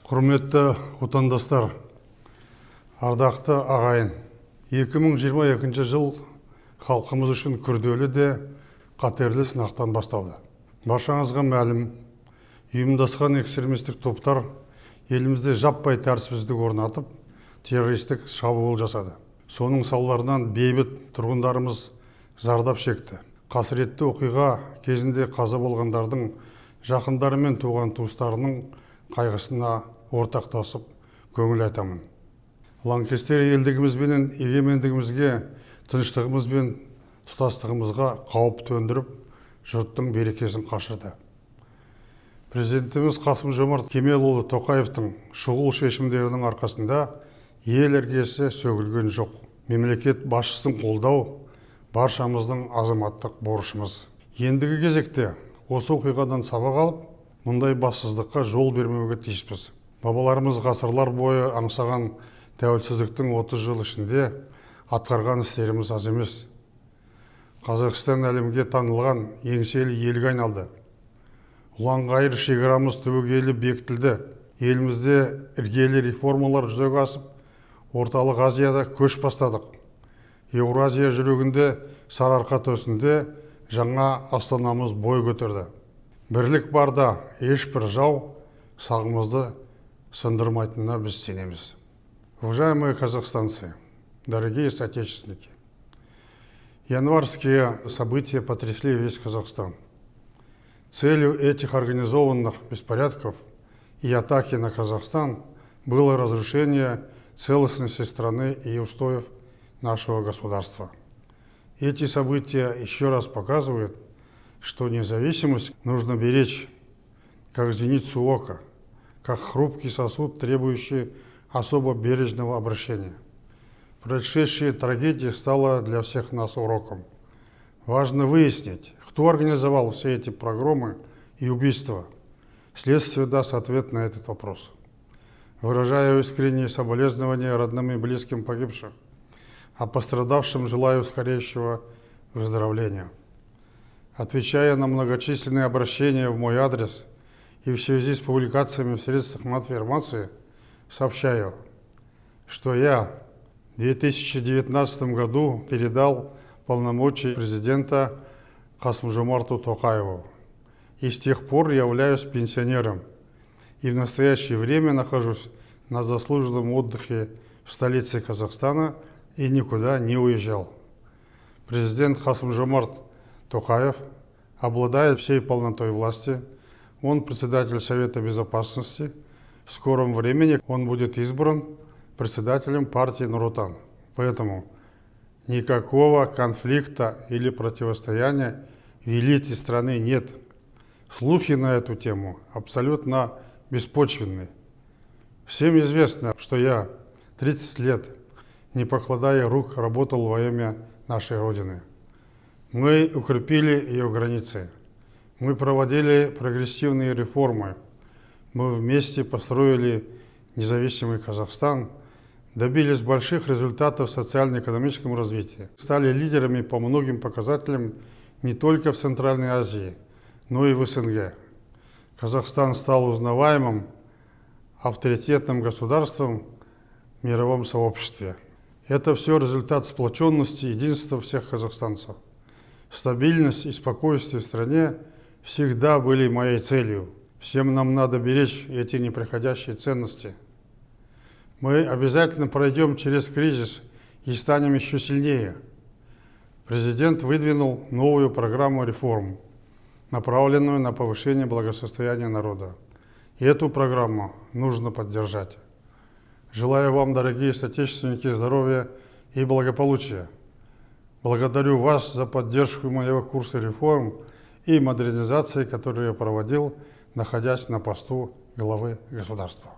Құрметті отандастар, ардақты ағайын, 2022 жыл халқымыз үшін күрделі де қатерлі сынақтан басталды. Баршаңызға мәлім, ұйымдасқан экстремистік топтар елімізде жаппай тәртіпсіздік орнатып, террористік шабуыл жасады. Соның салдарынан бейбіт тұрғындарымыз зардап шекті. Қасіретті оқиға кезінде қаза болғандардың жақындары мен туған туыстарының қайғысына ортақтасып көңіл айтамын. Лаңкестер елдігіміз бен егемендігімізге, тыныштығымыз бен тұтастығымызға қауіп төндіріп, жұрттың берекесін қашырды. Президентіміз Қасым-Жомарт Кемелұлы Тоқаевтың шұғыл шешімдерінің арқасында ел іргесі сөгілген жоқ. Мемлекет басшысын қолдау баршамыздың азаматтық борышымыз. Ендігі кезекте осы оқиғадан сабақ алып, мұндай бассыздыққа жол бермеуге тиіспіз. Бабаларымыз ғасырлар бойы аңсаған тәуелсіздіктің 30 жыл ішінде атқарған істеріміз аз емес. Қазақстан әлемге танылған еңселі елге айналды. Ұлан-ғайыр шекарамыз түбегейлі бекітілді. Елімізде іргелі реформалар жүзеге асып, орталық Азияда көш бастадық. Еуразия жүрегінде сарыарқа төсінде жаңа астанамыз бой көтерді. Бірлік барда ешбір жау сағымызды сындырмайтынына біз сенеміз. Уважаемые казахстанцы, дорогие соотечественники, январские события потрясли весь Казахстан. Целью этих организованных беспорядков и атаки на Казахстан было разрушение целостности страны и устоев нашего государства. Эти события еще раз показывают, что независимость нужно беречь, как зеницу ока, как хрупкий сосуд, требующий особо бережного обращения. Происшедшая трагедия стала для всех нас уроком. Важно выяснить, кто организовал все эти погромы и убийства. Следствие даст ответ на этот вопрос. Выражаю искренние соболезнования родным и близким погибших, а пострадавшим желаю скорейшего выздоровления. Отвечая на многочисленные обращения в мой адрес и в связи с публикациями в средствах массовой информации, сообщаю, что я в 2019 году передал полномочия президента Касым-Жомарту Тоқаеву. И с тех пор являюсь пенсионером и в настоящее время нахожусь на заслуженном отдыхе в столице Казахстана и никуда не уезжал. Президент Касым-Жомарт Тоқаев обладает всей полнотой власти. Он председатель Совета Безопасности. В скором времени он будет избран председателем партии Нур-Отан. Поэтому никакого конфликта или противостояния в элите страны нет. Слухи на эту тему абсолютно беспочвенны. Всем известно, что я 30 лет, не покладая рук, работал во имя нашей Родины. Мы укрепили ее границы. Мы проводили прогрессивные реформы. Мы вместе построили независимый Казахстан, добились больших результатов в социально-экономическом развитии. Стали лидерами по многим показателям не только в Центральной Азии, но и в СНГ. Казахстан стал узнаваемым, авторитетным государством в мировом сообществе. Это все результат сплоченности и единства всех казахстанцев. Стабильность и спокойствие в стране всегда были моей целью. Всем нам надо беречь эти неприходящие ценности. Мы обязательно пройдем через кризис и станем еще сильнее. Президент выдвинул новую программу реформ, направленную на повышение благосостояния народа. И эту программу нужно поддержать. Желаю вам, дорогие соотечественники, здоровья и благополучия. Благодарю вас за поддержку моего курса реформ и модернизации, который я проводил, находясь на посту главы государства.